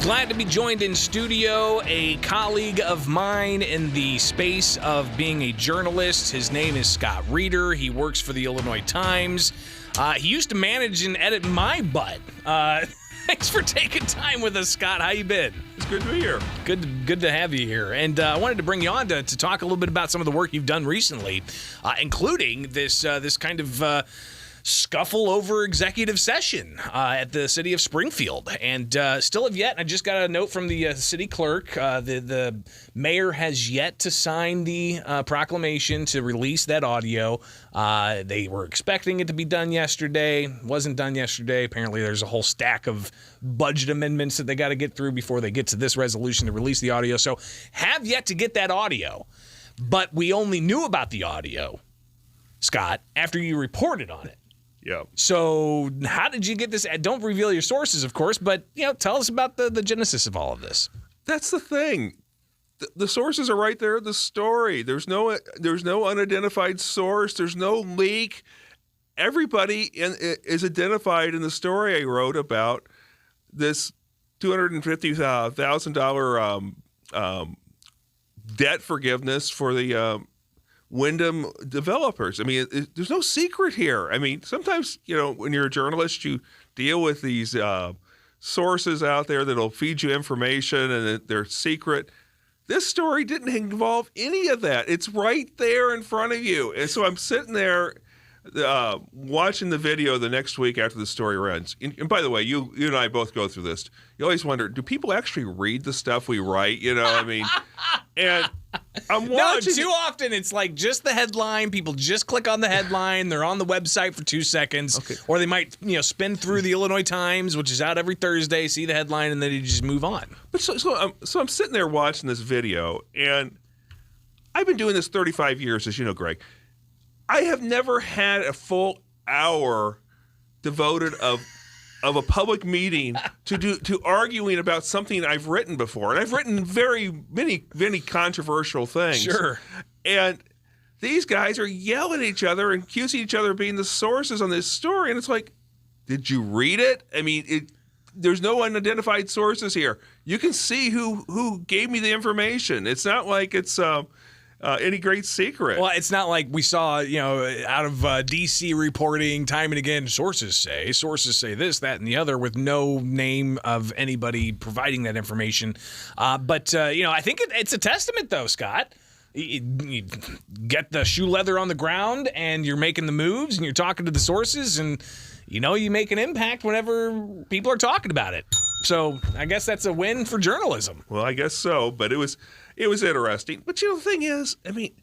Glad to be joined in studio, a colleague of mine in the space of being a journalist. His name is Scott Reeder. He works for the Illinois Times. He used to manage and edit my butt. Thanks for taking time with us, Scott. How you been? It's good to be here. Good to have you here. And I wanted to bring you on to talk a little bit about some of the work you've done recently, including this kind of scuffle over executive session at the city of Springfield. And still have yet, I just got a note from the city clerk. The mayor has yet to sign the proclamation to release that audio. They were expecting it to be done yesterday. Wasn't done yesterday. Apparently there's a whole stack of budget amendments that they got to get through before they get to this resolution to release the audio. So have yet to get that audio. But we only knew about the audio, Scott, after you reported on it. Yeah. So how did you get this? Don't reveal your sources, of course, but tell us about the genesis of all of this. That's the thing. The sources are right there in the story. There's no unidentified source. There's no leak. Everybody is identified in the story I wrote about this $250,000 debt forgiveness for the Wyndham developers. I mean, there's no secret here. I mean, sometimes, when you're a journalist, you deal with these sources out there that'll feed you information and they're secret. This story didn't involve any of that. It's right there in front of you. And so I'm sitting there watching the video the next week after the story runs. And by the way, you and I both go through this. You always wonder, do people actually read the stuff we write? And I'm watching. No, too often it's like just the headline. People just click on the headline. They're on the website for 2 seconds. Okay. Or they might, spin through the Illinois Times, which is out every Thursday, see the headline, and then you just move on. But so I'm sitting there watching this video, and I've been doing this 35 years, as you know, Greg. I have never had a full hour devoted of a public meeting to arguing about something I've written before. And I've written many controversial things. Sure. And these guys are yelling at each other and accusing each other of being the sources on this story. And it's like, did you read it? I mean, there's no unidentified sources here. You can see who gave me the information. It's not like it's any great secret. Well, it's not like we saw, out of D.C. reporting time and again, sources say this, that, and the other with no name of anybody providing that information. But I think it's a testament, though, Scott. You get the shoe leather on the ground and you're making the moves and you're talking to the sources and, you make an impact whenever people are talking about it. So I guess that's a win for journalism. Well, I guess so, but it was interesting. But the thing is, the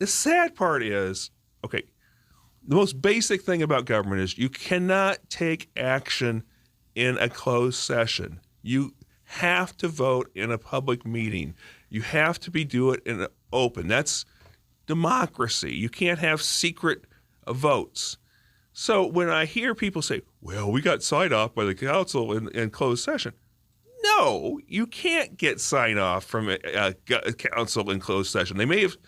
sad part is, okay, the most basic thing about government is you cannot take action in a closed session. You have to vote in a public meeting. You have to do it in open. That's democracy. You can't have secret votes. So when I hear people say, well, we got signed off by the council in closed session. No, you can't get sign off from a council in closed session. They may have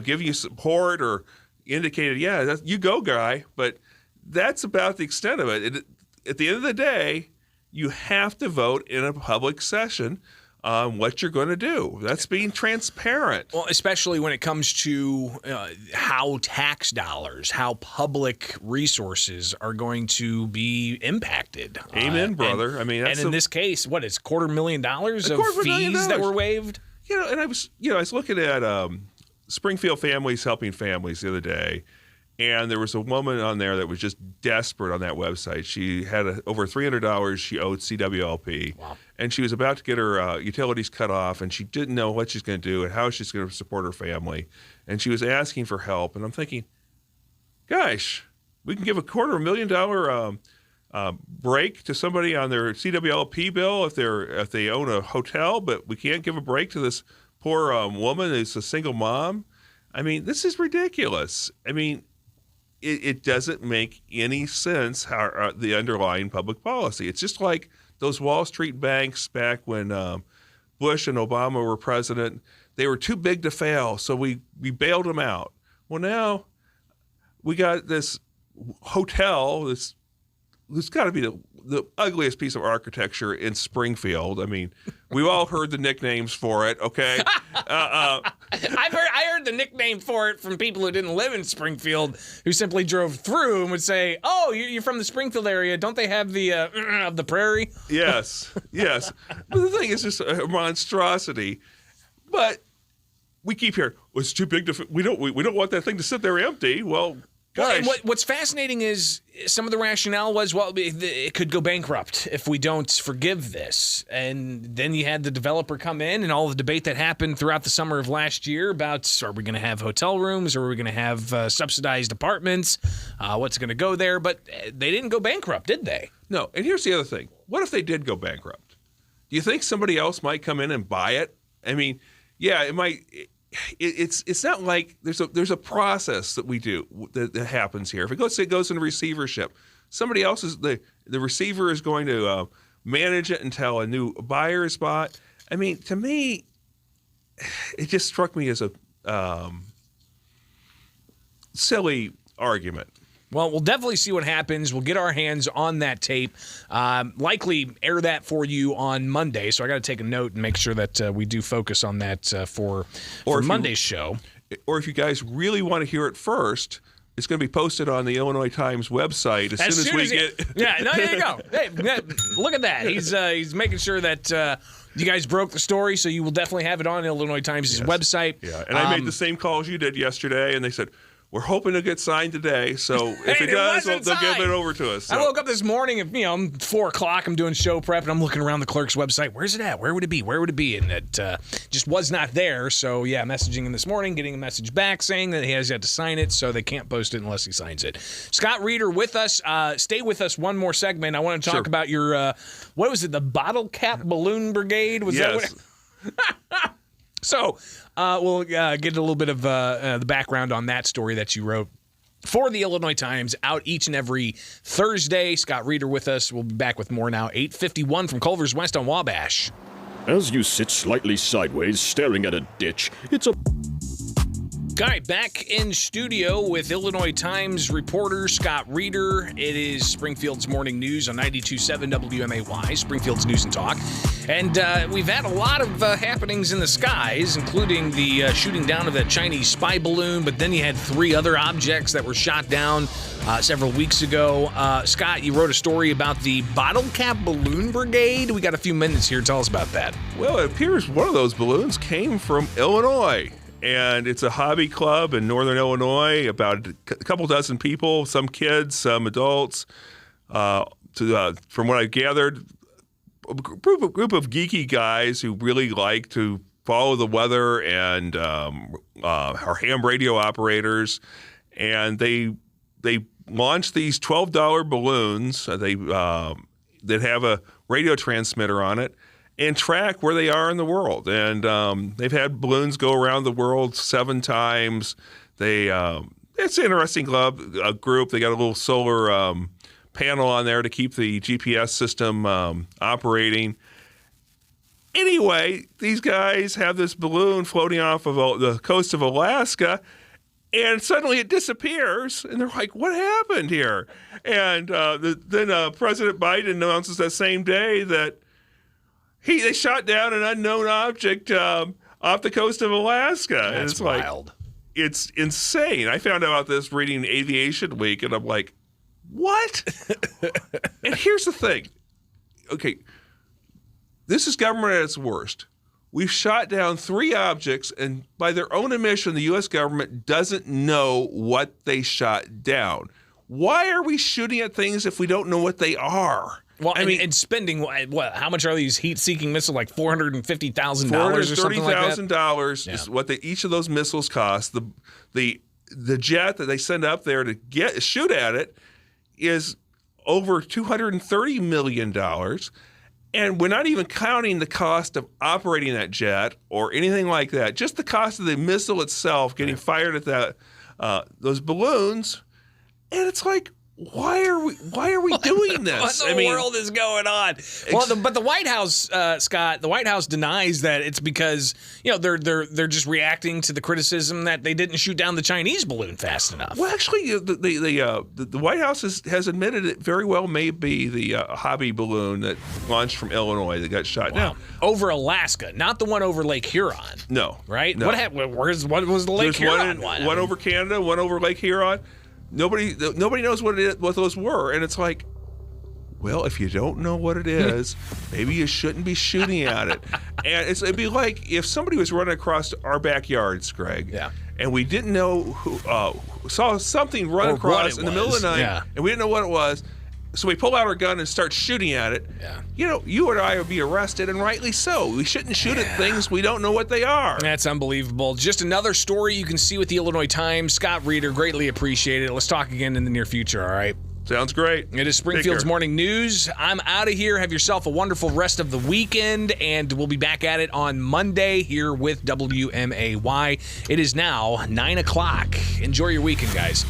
given you support or indicated, you go, guy, but that's about the extent of it. At the end of the day, you have to vote in a public session on what you're going to do. That's being transparent. Well, especially when it comes to how tax dollars, how public resources are going to be impacted. Amen, brother. And in this case, what is $250,000 of fees that were waived? And I was looking at Springfield Families Helping Families the other day, and there was a woman on there that was just desperate on that website. She had over $300 she owed CWLP. Wow. And she was about to get her utilities cut off, and she didn't know what she's going to do and how she's going to support her family. And she was asking for help. And I'm thinking, gosh, we can give $250,000 break to somebody on their CWLP bill if they own a hotel, but we can't give a break to this poor woman who's a single mom. This is ridiculous. It doesn't make any sense how the underlying public policy. It's just like those Wall Street banks back when Bush and Obama were president. They were too big to fail, so we bailed them out. Well, now we got this hotel, this it's got to be the ugliest piece of architecture in Springfield. I mean, we've all heard the nicknames for it. Okay, I heard the nickname for it from people who didn't live in Springfield, who simply drove through and would say, "Oh, you're from the Springfield area. Don't they have the of the prairie?" Yes. But the thing is just a monstrosity. But we keep hearing, well, it's too big to. We don't want that thing to sit there empty. Well. Well, and what's fascinating is some of the rationale was, well, it could go bankrupt if we don't forgive this. And then you had the developer come in and all the debate that happened throughout the summer of last year about, are we going to have hotel rooms or are we going to have subsidized apartments? What's going to go there? But they didn't go bankrupt, did they? No. And here's the other thing. What if they did go bankrupt? Do you think somebody else might come in and buy it? I mean, yeah, it might. It's not like there's a process that we do that happens here. If it goes into receivership, somebody else is the receiver is going to manage it until a new buyer is bought. I mean, to me, it just struck me as a silly argument. Well, we'll definitely see what happens. We'll get our hands on that tape. Likely air that for you on Monday. So I got to take a note and make sure that we do focus on that for Monday's show. Or if you guys really want to hear it first, it's going to be posted on the Illinois Times website as soon as we get. Yeah, no, there you go. Hey, look at that. He's making sure that. You guys broke the story, so you will definitely have it on Illinois Times' website. Yeah, and I made the same call as you did yesterday, and they said, we're hoping to get signed today, so if it does, they'll give it over to us. So. I woke up this morning, I'm 4 o'clock, I'm doing show prep, and I'm looking around the clerk's website. Where's it at? Where would it be? Where would it be? And it just was not there. So, yeah, messaging him this morning, getting a message back saying that he has yet to sign it, so they can't post it unless he signs it. Scott Reeder with us. Stay with us one more segment. I want to talk about your, what was it, the Bottle Cap Balloon Brigade? Was that what? So we'll get a little bit of the background on that story that you wrote for the Illinois Times, out each and every Thursday. Scott Reeder with us. We'll be back with more now. 8:51 from Culver's West on Wabash. As you sit slightly sideways, staring at a ditch, it's a... All right, back in studio with Illinois Times reporter Scott Reeder. It is Springfield's Morning News on 92.7 WMAY, Springfield's News and Talk. And we've had a lot of happenings in the skies, including the shooting down of that Chinese spy balloon, but then you had 3 other objects that were shot down several weeks ago. Scott, you wrote a story about the Bottle Cap Balloon Brigade. We got a few minutes here. Tell us about that. Well, it appears one of those balloons came from Illinois. And it's a hobby club in northern Illinois, about a couple dozen people, some kids, some adults. From what I gathered, a group of geeky guys who really like to follow the weather and are ham radio operators. And they launched these $12 balloons that have a radio transmitter on it, and track where they are in the world. And they've had balloons go around the world 7 times. It's an interesting group. They got a little solar panel on there to keep the GPS system operating. Anyway, these guys have this balloon floating off of the coast of Alaska, and suddenly it disappears. And they're like, what happened here? And then President Biden announces that same day that they shot down an unknown object off the coast of Alaska. That's and it's wild. Like, it's insane. I found out about this reading Aviation Week, and I'm like, what? And here's the thing. Okay, this is government at its worst. We've shot down 3 objects, and by their own admission, the U.S. government doesn't know what they shot down. Why are we shooting at things if we don't know what they are? Well, I mean, and spending what? How much are these heat-seeking missiles? Like $450,000 or something like that. $430,000 is what each of those missiles cost. The jet that they send up there to shoot at it is over $230 million, and we're not even counting the cost of operating that jet or anything like that. Just the cost of the missile itself getting fired at those balloons, and it's like, why are we doing this? What in the world is going on? Well, but the White House, Scott, the White House denies that it's because they're just reacting to the criticism that they didn't shoot down the Chinese balloon fast enough. Well, actually, the White House has admitted it very well may be the hobby balloon that launched from Illinois that got shot down over Alaska, not the one over Lake Huron. No, right? No. What happened? What was the Lake Huron one? One over Canada, one over Lake Huron. Nobody knows what those were, and it's like, well, if you don't know what it is, maybe you shouldn't be shooting at it. And it'd be like if somebody was running across our backyards, Greg, and we didn't know who saw something run across in the middle of the night, and we didn't know what it was. So we pull out our gun and start shooting at it. Yeah. You and I would be arrested, and rightly so. We shouldn't shoot at things we don't know what they are. That's unbelievable. Just another story you can see with the Illinois Times. Scott Reeder, greatly appreciate it. Let's talk again in the near future, all right? Sounds great. It is Springfield's Morning News. I'm out of here. Have yourself a wonderful rest of the weekend, and we'll be back at it on Monday here with WMAY. It is now 9 o'clock. Enjoy your weekend, guys.